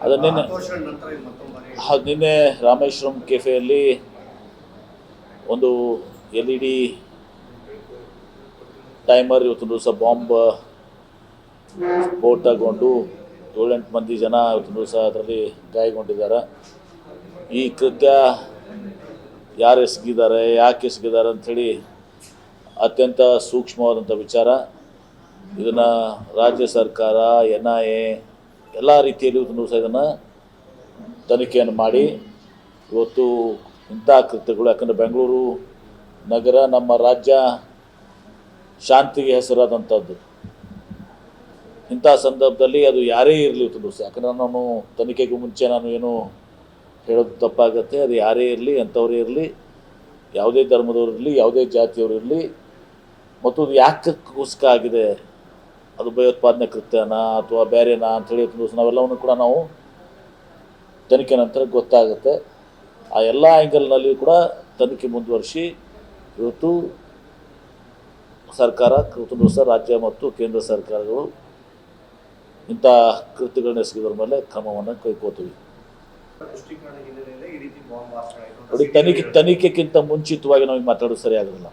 ಅದು ನಿನ್ನೆ ರಾಮೇಶ್ವರಂ ಕೆಫೆಯಲ್ಲಿ ಒಂದು LED ಟೈಮರ್ ಇವತ್ತು ದಿವಸ ಬಾಂಬ್ ಸ್ಫೋಟ ತಗೊಂಡು 7-8 ಮಂದಿ ಜನ ಇವತ್ತು ದಿವಸ ಅದರಲ್ಲಿ ಗಾಯಗೊಂಡಿದ್ದಾರೆ. ಈ ಕೃತ್ಯ ಯಾರು ಎಸಗಿದ್ದಾರೆ, ಯಾಕೆ ಎಸಗಿದ್ದಾರೆ ಅಂಥೇಳಿ ಅತ್ಯಂತ ಸೂಕ್ಷ್ಮವಾದಂಥ ವಿಚಾರ. ಇದನ್ನು ರಾಜ್ಯ ಸರ್ಕಾರ, NIA ಎಲ್ಲ ರೀತಿಯಲ್ಲಿ ಇವತ್ತು ದಿವಸ ಇದನ್ನು ತನಿಖೆಯನ್ನು ಮಾಡಿ ಇವತ್ತು ಇಂಥ ಕೃತ್ಯಗಳು, ಯಾಕಂದರೆ ಬೆಂಗಳೂರು ನಗರ ನಮ್ಮ ರಾಜ್ಯ ಶಾಂತಿಗೆ ಹೆಸರಾದಂಥದ್ದು. ಇಂಥ ಸಂದರ್ಭದಲ್ಲಿ ಅದು ಯಾರೇ ಇರಲಿ ಇವತ್ತು ದಿವಸ, ಯಾಕಂದರೆ ನಾನು ತನಿಖೆಗೂ ಮುಂಚೆ ನಾನು ಏನು ಹೇಳೋದು ತಪ್ಪಾಗತ್ತೆ. ಅದು ಯಾರೇ ಇರಲಿ, ಅಂಥವರೇ ಇರಲಿ, ಯಾವುದೇ ಧರ್ಮದವರು ಇರಲಿ, ಯಾವುದೇ ಜಾತಿಯವರು ಇರಲಿ, ಮತ್ತು ಅದು ಯಾಕೋಸ್ಕರ ಆಗಿದೆ, ಅದು ಭಯೋತ್ಪಾದನೆ ಕೃತ್ಯನ ಅಥವಾ ಬೇರೆನಾ ಅಂಥೇಳಿ ಇವತ್ತು ದಿವಸ ನಾವೆಲ್ಲವನ್ನು ಕೂಡ ನಾವು ತನಿಖೆ ನಂತರ ಗೊತ್ತಾಗುತ್ತೆ. ಆ ಎಲ್ಲ ಆ್ಯಂಗಲ್ನಲ್ಲಿ ಕೂಡ ತನಿಖೆ ಮುಂದುವರಿಸಿ ಇವತ್ತು ಸರ್ಕಾರ, ಇವತ್ತು ದಿವಸ ರಾಜ್ಯ ಮತ್ತು ಕೇಂದ್ರ ಸರ್ಕಾರಗಳು ಇಂಥ ಕೃತ್ಯಗಳನ್ನ ಎಸಗಿದ್ರ ಮೇಲೆ ಕ್ರಮವನ್ನು ಕೈಗೊಳ್ತೀವಿ. ನೋಡಿ, ತನಿಖೆಗಿಂತ ಮುಂಚಿತವಾಗಿ ನಾವು ಮಾತಾಡೋದು ಸರಿಯಾಗೋದಿಲ್ಲ.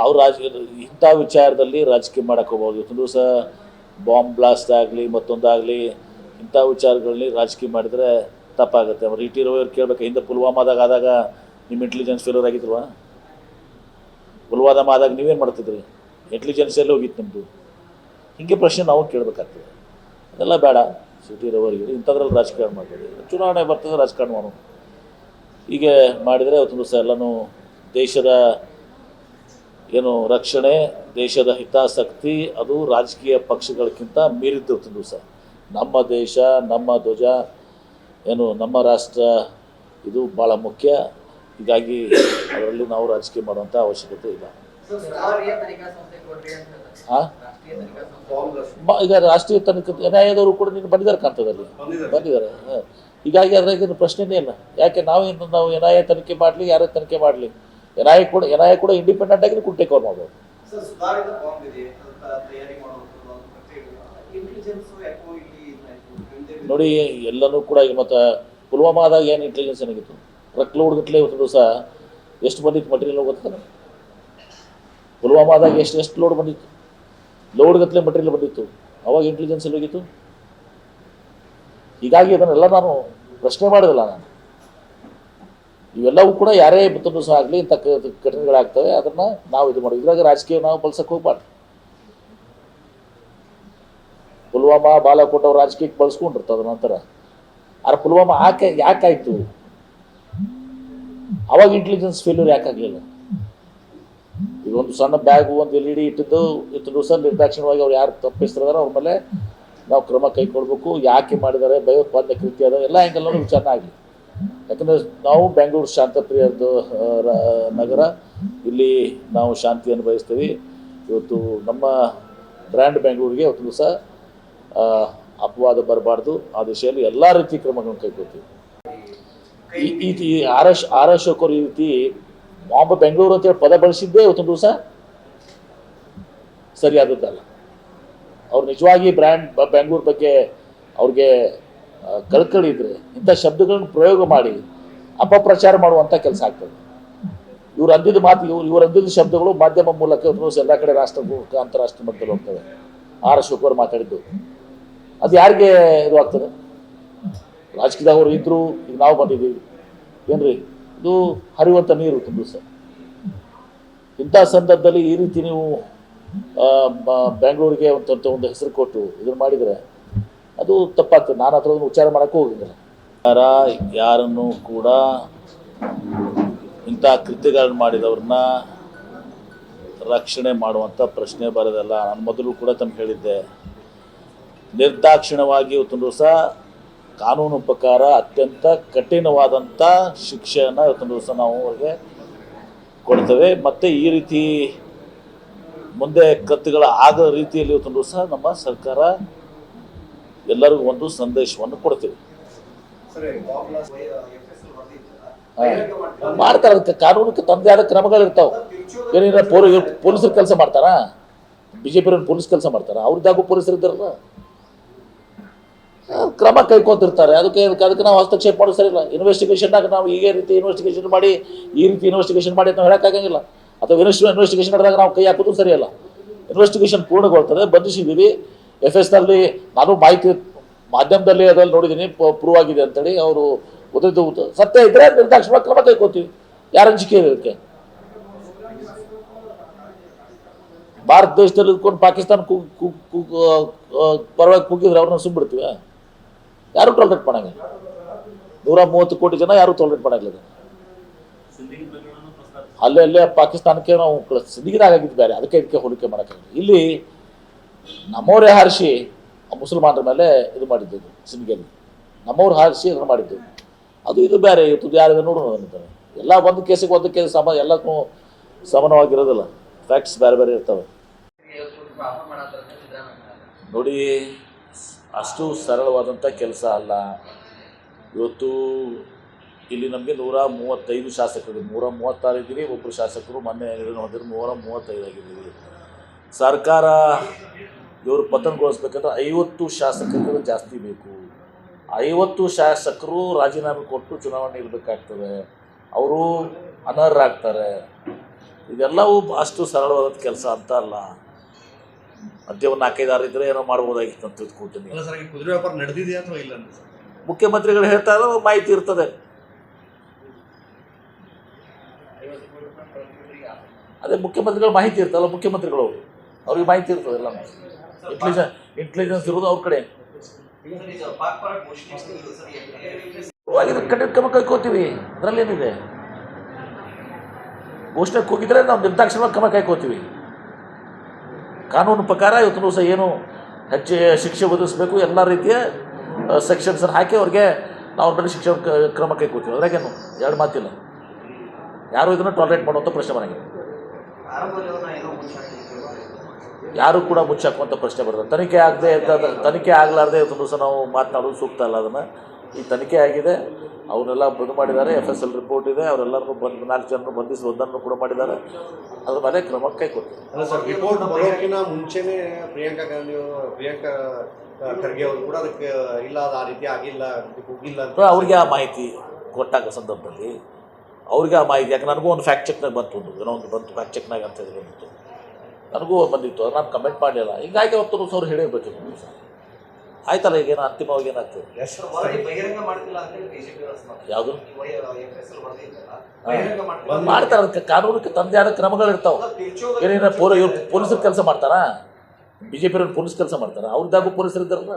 ಅವ್ರು ಇಂಥ ವಿಚಾರದಲ್ಲಿ ರಾಜಕೀಯ ಮಾಡೋಕ್ಕೆ ಹೋಗ್ಬೋದು. ಇವತ್ತು ದಿವಸ ಬಾಂಬ್ ಬ್ಲಾಸ್ಟ್ ಆಗಲಿ ಮತ್ತೊಂದಾಗಲಿ ಇಂಥ ವಿಚಾರಗಳಲ್ಲಿ ರಾಜಕೀಯ ಮಾಡಿದರೆ ತಪ್ಪಾಗುತ್ತೆ. ಅವ್ರು ಇಟ್ಟಿರೋರು ಕೇಳಬೇಕು, ಹಿಂದೆ ಪುಲ್ವಾಮಾದಾಗ ಆದಾಗ ನಿಮ್ಮ ಇಂಟೆಲಿಜೆನ್ಸ್ ಫೇಲ್ಯೂರ್ ಆಗಿದ್ವಾ? ಪುಲ್ವಾಮಾ ಆದಾಗ ನೀವೇನು ಮಾಡ್ತಿದ್ರಿ? ಇಂಟೆಲಿಜೆನ್ಸ್ ಎಲ್ಲಿ ಹೋಗಿತ್ತು ನಿಮ್ಮದು? ಹೀಗೆ ಪ್ರಶ್ನೆ ನಾವು ಕೇಳಬೇಕಾಗ್ತದೆ. ಅದೆಲ್ಲ ಬೇಡ. ಸಿಟಿರೋವರಿಗೆ ಇಂಥದ್ರಲ್ಲಿ ರಾಜಕಾರಣ ಮಾಡ್ಬೋದು. ಚುನಾವಣೆ ಬರ್ತದೆ, ರಾಜಕಾರಣ ಮಾಡೋದು. ಹೀಗೆ ಮಾಡಿದರೆ ಇವತ್ತು ದಿವಸ ಎಲ್ಲನೂ ದೇಶದ ಏನು ರಕ್ಷಣೆ, ದೇಶದ ಹಿತಾಸಕ್ತಿ ಅದು ರಾಜಕೀಯ ಪಕ್ಷಗಳಕ್ಕಿಂತ ಮೀರಿದ್ದು. ಇವತ್ತು ದಿವಸ ನಮ್ಮ ದೇಶ, ನಮ್ಮ ಧ್ವಜ, ಏನು ನಮ್ಮ ರಾಷ್ಟ್ರ, ಇದು ಭಾಳ ಮುಖ್ಯ. ಹೀಗಾಗಿ ಅದರಲ್ಲಿ ನಾವು ರಾಜಕೀಯ ಮಾಡುವಂಥ ಅವಶ್ಯಕತೆ ಇಲ್ಲ. ಈಗ ರಾಷ್ಟ್ರೀಯ ತನಿಖೆ ನ್ಯಾಯದವರು ಕೂಡ ನೀನು ಬಂದಿದ್ದಾರೆ ಕಾಣ್ತದಲ್ಲಿ, ಬಂದಿದ್ದಾರೆ. ಹೀಗಾಗಿ ಅದ್ರಾಗ ಪ್ರಶ್ನೆನೇ ಇಲ್ಲ. ಯಾಕೆ ನಾವು NIA ತನಿಖೆ ಮಾಡಲಿ, ಯಾರೇ ತನಿಖೆ ಮಾಡಲಿ, NIA ಕೂಡ ಇಂಡಿಪೆಂಡೆಂಟ್ ಆಗಿ ಕೂಡ ಟೇಕ್ ಓವರ್ ಮಾಡ್ಬೋದು. ನೋಡಿ, ಎಲ್ಲನೂ ಕೂಡ ಈಗ ಮತ್ತು ಪುಲ್ವಾಮಾದಾಗ ಏನು ಇಂಟೆಲಿಜೆನ್ಸ್ ಏನಾಗಿತ್ತು? ಟ್ರಕ್ ಲೋಡ್ ಗಟ್ಟಲೆ ಇವತ್ತು ದಿವಸ ಎಷ್ಟು ಬಂದಿತ್ತು ಮಟೀರಿಯಲ್ ಗೊತ್ತಾನೆ? ಪುಲ್ವಾಮಾದಾಗ ಎಷ್ಟು ಲೋಡ್ ಬಂದಿತ್ತು? ಲೋಡ್ ಗಟ್ಟಲೆ ಮಟೀರಿಯಲ್ ಬಂದಿತ್ತು. ಅವಾಗ ಇಂಟೆಲಿಜೆನ್ಸ್ ಎಲ್ಲಿ ಹೋಗಿತ್ತು? ಹೀಗಾಗಿ ಅದನ್ನೆಲ್ಲ ನಾನು ಪ್ರಶ್ನೆ ಮಾಡೋದಿಲ್ಲ. ನಾನು ಇವೆಲ್ಲವೂ ಕೂಡ ಯಾರೇ ಮತ್ತೊಂದು ಸಹ ಆಗಲಿ ಇಂಥ ಘಟನೆಗಳಾಗ್ತವೆ, ಅದನ್ನು ನಾವು ಇದು ಮಾಡೋದು. ಇದ್ರಾಗ ರಾಜಕೀಯ ನಾವು ಬಳಸಕ್ಕೆ ಹೋಗ್ಬಾರ್ದು. ಪುಲ್ವಾಮಾ, ಬಾಲಾಕೋಟ್ ಅವ್ರು ರಾಜಕೀಯಕ್ಕೆ ಬಳಸ್ಕೊಂಡಿರ್ತಾರೆ ಅದ ನಂತರ. ಆದ್ರೆ ಪುಲ್ವಾಮಾ ಯಾಕಾಯ್ತು? ಅವಾಗ ಇಂಟೆಲಿಜೆನ್ಸ್ ಫೇಲ್ಯೂರ್ ಯಾಕಾಗಲಿಲ್ಲ? ಈಗ ಒಂದು ಸಣ್ಣ ಬ್ಯಾಗು, ಒಂದು LED ಇಟ್ಟಿದ್ದು ಇಷ್ಟು ದಿವಸ ನಿರ್ದಾಕ್ಷಿಣ್ಯವಾಗಿ ಅವ್ರು ಯಾರು ತಪ್ಪಿಸ್ತಿದಾರೋ ಅವ್ರ ಮೇಲೆ ನಾವು ಕ್ರಮ ಕೈಗೊಳ್ಬೇಕು. ಯಾಕೆ ಮಾಡಿದ್ದಾರೆ, ಭಯೋತ್ಪಾದನೆ ಕೃತ್ಯ ಅದ, ಎಲ್ಲ ಆ್ಯಂಗಲ್ ನೋಡಿ ವಿಚಾರಣೆ ಆಗಲಿ. ಯಾಕಂದರೆ ನಾವು ಬೆಂಗಳೂರು ಶಾಂತಪ್ರಿಯದ ನಗರ, ಇಲ್ಲಿ ನಾವು ಶಾಂತಿಯನ್ನು ಬಯಸ್ತೀವಿ. ಇವತ್ತು ನಮ್ಮ ಬ್ರ್ಯಾಂಡ್ ಬೆಂಗಳೂರಿಗೆ ಇವತ್ತು ದಿವಸ ಅಪವಾದ ಬರಬಾರ್ದು. ಆ ದಿಶೆಯಲ್ಲಿ ಎಲ್ಲ ರೀತಿ ಕ್ರಮಗಳನ್ನು ಕೈಗೊಳ್ತೀವಿ. ಈ ಆರ್ ಅಶೋಕ್ ಅವರು ಈ ರೀತಿ ಬಾಂಬ್ ಬೆಂಗಳೂರು ಅಂತೇಳಿ ಪದ ಬಳಸಿದ್ದೇ ಇವತ್ತು ದಿವಸ ಸರಿಯಾದದ್ದಲ್ಲ. ಅವ್ರು ನಿಜವಾಗಿ ಬ್ರ್ಯಾಂಡ್ ಬೆಂಗಳೂರು ಬಗ್ಗೆ ಅವ್ರಿಗೆ ಕಳ್ಕಳಿ ಇದ್ರೆ ಇಂಥ ಶಬ್ದಗಳನ್ನು ಪ್ರಯೋಗ ಮಾಡಿ ಅಪಪ್ರಚಾರ ಮಾಡುವಂಥ ಕೆಲಸ ಆಗ್ತದೆ. ಇವ್ರು ಅಂದಿದ್ದ ಮಾತು, ಇವ್ರು ಅಂದಿದ್ದ ಶಬ್ದಗಳು ಮಾಧ್ಯಮ ಮೂಲಕ ಎಲ್ಲ ಕಡೆ ರಾಷ್ಟ್ರ ಅಂತಾರಾಷ್ಟ್ರೀಯ ಮಟ್ಟದಲ್ಲಿ ಹೋಗ್ತವೆ. ಆರ್ ಅಶೋಕ್ ಅವರು ಮಾತಾಡಿದ್ದು ಅದು ಯಾರಿಗೆ ಇದು ಆಗ್ತದೆ? ರಾಜಕೀಯದಾಗ ಅವರು ಇದ್ರು, ಈಗ ನಾವು ಬಂದಿದ್ದೀವಿ ಏನ್ರಿ, ಇದು ಹರಿಯುವಂಥ ನೀರು ತುಂಬ ಸರ್. ಇಂಥ ಸಂದರ್ಭದಲ್ಲಿ ಈ ರೀತಿ ನೀವು ಬೆಂಗಳೂರಿಗೆ ಒಂದು ಹೆಸರು ಕೊಟ್ಟು ಇದನ್ನು ಮಾಡಿದರೆ ಅದು ತಪ್ಪಾಗ್ತದೆ. ನಾನು ಹತ್ರ ವಿಚಾರ ಮಾಡೋಕ್ಕೂ ಹೋಗಿದ್ದಿಲ್ಲ. ಯಾರನ್ನು ಕೂಡ ಇಂಥ ಕೃತ್ಯಗಳನ್ನು ಮಾಡಿದವ್ರನ್ನ ರಕ್ಷಣೆ ಮಾಡುವಂಥ ಪ್ರಶ್ನೆ ಬರೋದಲ್ಲ. ನಾನು ಮೊದಲು ಕೂಡ ತಮಗೆ ಹೇಳಿದ್ದೆ, ನಿರ್ದಾಕ್ಷಿಣ್ಯವಾಗಿ ಇವತ್ತು ದಿವಸ ಕಾನೂನು ಪ್ರಕಾರ ಅತ್ಯಂತ ಕಠಿಣವಾದಂಥ ಶಿಕ್ಷೆಯನ್ನು ಇವತ್ತು ದಿವಸ ನಾವು ಅವ್ರಿಗೆ ಕೊಡ್ತೇವೆ. ಮತ್ತು ಈ ರೀತಿ ಮುಂದೆ ಕೃತ್ಯಗಳ ಆಗೋ ರೀತಿಯಲ್ಲಿ ಇವತ್ತು ದಿವಸ ನಮ್ಮ ಸರ್ಕಾರ ಎಲ್ಲರಿಗೂ ಒಂದು ಸಂದೇಶವನ್ನು ಕೊಡ್ತೀವಿ. ಮಾಡ್ತಾರೆ, ಅದಕ್ಕೆ ಕಾನೂನಕ್ಕೆ ತಂದೆ ಆದ ಕ್ರಮಗಳಿರ್ತಾವೆ. ಏನೇನ ಪೊಲೀಸರು ಕೆಲಸ ಮಾಡ್ತಾರಾ? BJP ಪೊಲೀಸ್ ಕೆಲಸ ಮಾಡ್ತಾರೆ, ಅವ್ರದ್ದಾಗೂ ಪೊಲೀಸರು ಇದ್ದಾರಲ್ಲ, ಕ್ರಮ ಕೈಗೊಂತಿರ್ತಾರೆ. ಅದಕ್ಕೆ ನಾವು ಹಸ್ತಕ್ಷೇಪ ಮಾಡೋದು ಸರಿ ಇಲ್ಲ. ಇನ್ವೆಸ್ಟಿಗೇಷನ್ನಾಗ ನಾವು ಈ ರೀತಿ ಇನ್ವೆಸ್ಟಿಗೇಷನ್ ಮಾಡಿ ಅಂತ ನಾವು ಹೇಳೋಕ್ಕಾಗಂಗಿಲ್ಲ. ಅಥವಾ ಇನ್ವೆಸ್ಟಿಗೇಷನ್ ನಡೆದಾಗ ನಾವು ಕೈ ಹಾಕೋದು ಸರಿಯಲ್ಲ. ಇನ್ವೆಸ್ಟಿಗೇಷನ್ ಪೂರ್ಣಗೊಳ್ತದೆ, ಬಂಧಿಸಿದ್ದೀವಿ. FSನಲ್ಲಿ ನಾನು ಮಾಹಿತಿ ಮಾಧ್ಯಮದಲ್ಲಿ ಅದ್ರಲ್ಲಿ ನೋಡಿದ್ದೀನಿ, ಪ್ರೂವ್ ಆಗಿದೆ ಅಂತೇಳಿ. ಅವರು ಓದಿದ್ದು ಸತ್ಯ ಇದ್ದರೆ ನಿರ್ದಾಕ್ಷಿಣ್ಯವಾಗಿ ಕ್ರಮ ಕೈಗೊಳ್ತೀವಿ. ಯಾರ ಅಂಜಿಕೆ ಇದೆ ಇದಕ್ಕೆ? ಭಾರತ ದೇಶದಲ್ಲಿ ಇದ್ಕೊಂಡು ಪಾಕಿಸ್ತಾನ ಪರವಾಗಿ ಕೂಗಿದ್ರೆ ಅವ್ರನ್ನ ಸುಮ್ಬಿಡ್ತೀವಿ? ಯಾರು ಟಾಲರೇಟ್ ಮಾಡಂಗಿಲ್ಲ. 130 ಕೋಟಿ ಜನ ಯಾರು ಟಾಲರೇಟ್ ಮಾಡಂಗಿಲ್ಲ. ಅಲ್ಲೇ ಪಾಕಿಸ್ತಾನಕ್ಕೆ ನಾವು ಸಿಂಧಿಗಿದಾಗಿದ್ದು ಬೇರೆ, ಅದಕ್ಕೆ ಇದಕ್ಕೆ ಹೋಲಿಕೆ ಮಾಡೋಕ್ಕಾಗಿಲ್ಲ. ಇಲ್ಲಿ ನಮ್ಮವರೇ ಹಾರಿಸಿ ಮುಸಲ್ಮಾನರ ಮೇಲೆ ಇದು ಮಾಡಿದ್ದು, ಸಿಂಧಿಗೆಲ್ಲಿ ನಮ್ಮವ್ರು ಹಾರಿಸಿ ಅದನ್ನು ಮಾಡಿದ್ದು. ಅದು ಇದು ಬೇರೆ. ಇವತ್ತು ಯಾರಿದೆ ನೋಡೋಣ ಅಂತಾರೆ. ಎಲ್ಲ ಒಂದು ಕೇಸ್ ಎಲ್ಲಕ್ಕೂ ಸಮಾನವಾಗಿರೋದಿಲ್ಲ. ಫ್ಯಾಕ್ಟ್ಸ್ ಬೇರೆ ಬೇರೆ ಇರ್ತವೆ. ನೋಡಿ, ಅಷ್ಟು ಸರಳವಾದಂಥ ಕೆಲಸ ಅಲ್ಲ. ಇವತ್ತು ಇಲ್ಲಿ ನಮಗೆ 135 ಶಾಸಕರು, 136 ಇದ್ದೀವಿ. ಒಬ್ಬರು ಶಾಸಕರು ಮೊನ್ನೆ ಹೊಂದಿದ್ರು 135 ಆಗಿದ್ದೀವಿ. ಸರ್ಕಾರ ಇವರು ಪತನಗೊಳಿಸ್ಬೇಕಂದ್ರೆ 50 ಶಾಸಕರು ಜಾಸ್ತಿ ಬೇಕು. 50 ಶಾಸಕರು ರಾಜೀನಾಮೆ ಕೊಟ್ಟು ಚುನಾವಣೆ ಇರಬೇಕಾಗ್ತದೆ. ಅವರು ಅನರ್ಹರಾಗ್ತಾರೆ. ಇದೆಲ್ಲವೂ ಅಷ್ಟು ಸರಳವಾದ ಕೆಲಸ ಅಂತ ಅಲ್ಲ. ಮಧ್ಯ ಒಂದು 4-5 ಇದ್ದರೆ ಏನೋ ಮಾಡ್ಬೋದಾಗಿತ್ತು ಅಂತ ತಿಳ್ಕೊಳ್ತೀನಿ. ಕುದುರೆ ವ್ಯಾಪಾರ ನಡೆದಿದೆಯಾ ಅಥವಾ ಇಲ್ಲ ಅಂತ ಮುಖ್ಯಮಂತ್ರಿಗಳು ಹೇಳ್ತಾ ಇರೋ ಮಾಹಿತಿ ಇರ್ತದೆ. ಅದೇ ಮುಖ್ಯಮಂತ್ರಿಗಳ ಮಾಹಿತಿ ಇರ್ತಲ್ಲ, ಮುಖ್ಯಮಂತ್ರಿಗಳು ಅವ್ರಿಗೆ ಮಾಹಿತಿ ಇರ್ತದೆ. ಎಲ್ಲ ಇಂಟೆಲಿಜೆನ್ಸ್ ಇರೋದು ಅವ್ರ ಕಡೆ. ಕಠಿಣ ಕ್ರಮ ಕೈಕೋತೀವಿ. ಅದರಲ್ಲೇನಿದೆ? ಘೋಷಣೆ ಕೂಗಿದ್ರೆ ನಾವು ನಿರ್ದಾಕ್ಷಿಣ್ಯವಾಗಿ ಕ್ರಮ ಕೈಕೋತೀವಿ. ಕಾನೂನು ಪ್ರಕಾರ ಇವತ್ತು ದಿವಸ ಏನು ಹೆಚ್ಚು ಶಿಕ್ಷೆ ಒದಗಿಸ್ಬೇಕು, ಎಲ್ಲ ರೀತಿಯ ಸೆಕ್ಷನ್ಸ್ ಹಾಕಿ ಅವ್ರಿಗೆ ನಾವು ಅವ್ರ ಮೇಲೆ ಶಿಕ್ಷೆ ಕ್ರಮ ಕೈಕೋತೀವಿ. ಅದ್ರಾಗೇನು ಎರಡು ಮಾತಿಲ್ಲ. ಯಾರು ಇದನ್ನು ಟಾಲರೇಟ್ ಮಾಡುವಂಥ ಪ್ರಶ್ನೆ ಬರಂಗಿಲ್ಲ. ಯಾರು ಕೂಡ ಮುಚ್ಚಾಕುವಂಥ ಪ್ರಶ್ನೆ ಬರ್ತದೆ. ತನಿಖೆ ಆಗಲಾರ್ದೆ ಇವತ್ತು ದಿವಸ ನಾವು ಮಾತನಾಡೋದು ಸೂಕ್ತ ಅಲ್ಲ. ಅದನ್ನು ಈ ತನಿಖೆ ಆಗಿದೆ, ಅವನ್ನೆಲ್ಲ ಬಂದು ಮಾಡಿದ್ದಾರೆ. FSL ರಿಪೋರ್ಟ್ ಇದೆ. ಅವರೆಲ್ಲರೂ 4 ಜನರು ಬಂಧಿಸಿ ಒಂದನ್ನು ಕೂಡ ಮಾಡಿದ್ದಾರೆ. ಅದ್ರ ಮೇಲೆ ಕ್ರಮ ಕೈಗೊಳ್ತೀವಿ. ಅಲ್ಲ ಸರ್, ರಿಪೋರ್ಟ್ ಬರೋಕ್ಕಿಂತ ಮುಂಚೆನೇ ಪ್ರಿಯಾಂಕಾ ಖರ್ಗೆ ಅವರು ಕೂಡ ಅದಕ್ಕೆ ಇಲ್ಲ, ಆ ರೀತಿ ಆಗಿಲ್ಲ, ಹೋಗಿಲ್ಲ ಅಂತ ಅವ್ರಿಗೆ ಆ ಮಾಹಿತಿ ಕೊಟ್ಟಾಗ ಸಂದರ್ಭದಲ್ಲಿ ಅವ್ರಿಗೆ ಆ ಮಾಹಿತಿ, ಯಾಕೆ ನನಗೂ ಒಂದು ಫ್ಯಾಕ್ಟ್ ಚೆಕ್ನಾಗ ಬಂತು, ಒಂದು ಬಂತು ಫ್ಯಾಕ್ಟ್ ಚೆಕ್ನಾಗ ಅಂತ ಹೇಳಿ ಬಂದಿತ್ತು, ನನಗೂ ಬಂದಿತ್ತು. ಅದು ನಾನು ಕಮೆಂಟ್ ಮಾಡಲಿಲ್ಲ. ಹೀಗಾಗಿ ಅವತ್ತು ಅವ್ರು ಹೇಳಿರ್ಬೇಕು. ಆಯ್ತಲ್ಲ, ಈಗೇನು ಅಂತಿಮವಾಗಿ ಏನಾಗ್ತದೆ? ಯಾವುದು ಮಾಡ್ತಾರೆ? ಕಾನೂನಿಗೆ ತಂದೆ ಆದ ಕ್ರಮಗಳಿರ್ತಾವೆ. ಏನೇನು ಪೊಲೀಸರು ಕೆಲಸ ಮಾಡ್ತಾರಾ? BJP ಪೊಲೀಸ್ ಕೆಲಸ ಮಾಡ್ತಾರೆ, ಅವ್ರದ್ದಾಗೂ ಪೊಲೀಸರು ಇದ್ದಾರಲ್ಲ,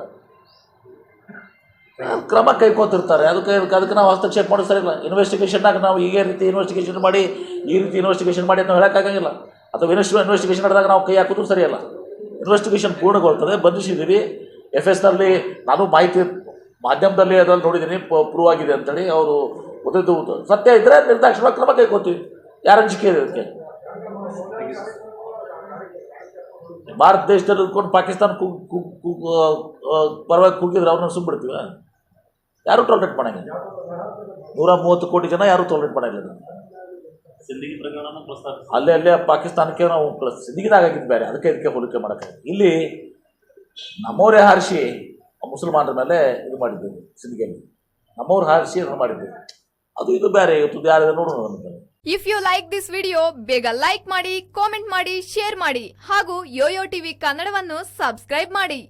ಕ್ರಮ ಕೈಗೊಂತಿರ್ತಾರೆ. ಅದಕ್ಕೆ ನಾವು ಹಸ್ತಕ್ಷೇಪ ಮಾಡೋದು ಸರಿ ಇಲ್ಲ. ಇನ್ವೆಸ್ಟಿಗೇಷನ್ನಾಗ ನಾವು ಈ ರೀತಿ ಇನ್ವೆಸ್ಟಿಗೇಷನ್ ಮಾಡಿ ಅಂತ ನಾವು ಹೇಳೋಕ್ಕಾಗಂಗಿಲ್ಲ. ಅಥವಾ ಇನ್ವೆಸ್ಟಿಗೇಷನ್ ನಡೆದಾಗ ನಾವು ಕೈ ಹಾಕೋದು ಸರಿಯಲ್ಲ. ಇನ್ವೆಸ್ಟಿಗೇಷನ್ ಪೂರ್ಣಗೊಳ್ತದೆ, ಬಂಧಿಸಿದ್ದೀವಿ. FSನಲ್ಲಿ ನಾನು ಮಾಹಿತಿ ಮಾಧ್ಯಮದಲ್ಲಿ ಅದ್ರಲ್ಲಿ ನೋಡಿದ್ದೀನಿ, ಪ್ರೂವ್ ಆಗಿದೆ ಅಂತೇಳಿ. ಅವರು ಓದಿದ್ದು ಸತ್ಯ ಇದ್ದರೆ ನಿರ್ದಾಕ್ಷಿಣ್ಯವಾಗಿ ಕ್ರಮ ಕೈಗೊಳ್ತೀವಿ. ಯಾರ ಅಂಜಿಕೆ ಇದೆ ಇದಕ್ಕೆ? ಭಾರತ ದೇಶದಲ್ಲಿ ಇದ್ಕೊಂಡು ಪಾಕಿಸ್ತಾನ ಪರವಾಗಿ ಕೂಗಿದ್ರೆ ಅವ್ರನ್ನ ಸುಮ್ಬಿಡ್ತೀವಿ? ಯಾರು ಟಾಲರೇಟ್ ಮಾಡಂಗಿಲ್ಲ. 130 ಕೋಟಿ ಜನ ಯಾರು ಟಾಲರೇಟ್ ಮಾಡಂಗಿಲ್ಲ. ಅಲ್ಲೇ ಪಾಕಿಸ್ತಾನಕ್ಕೆ ನಾವು ಸಿಂಧಿಗಿದಾಗಿದ್ದು ಬೇರೆ, ಅದಕ್ಕೆ ಇದಕ್ಕೆ ಹೋಲಿಕೆ ಮಾಡೋಕ್ಕಾಗಿಲ್ಲ. ಇಲ್ಲಿ ನಮ್ಮವರೇ ಹಾರಿಸಿ ಮುಸಲ್ಮಾನರ ಮೇಲೆ ಇದು ಮಾಡಿದ್ದೇವೆ. ಸಿಂಧಿಗೆಲ್ಲಿ ನಮ್ಮವ್ರು ಹಾರಿಸಿ ಅದನ್ನು ಮಾಡಿದ್ದೇವೆ. ಅದು ಇದು ಬೇರೆ. ಇವತ್ತು ಯಾರಿದೆ ನೋಡೋಣ ಅಂತಾರೆ. If you like this video, ಬೇಗ ಲೈಕ್ ಮಾಡಿ, ಕಾಮೆಂಟ್ ಮಾಡಿ, ಶೇರ್ ಮಾಡಿ ಹಾಗೂ ಯೋಯೋ ಟಿವಿ ಕನ್ನಡವನ್ನು ಸಬ್ಸ್ಕ್ರೈಬ್ ಮಾಡಿ.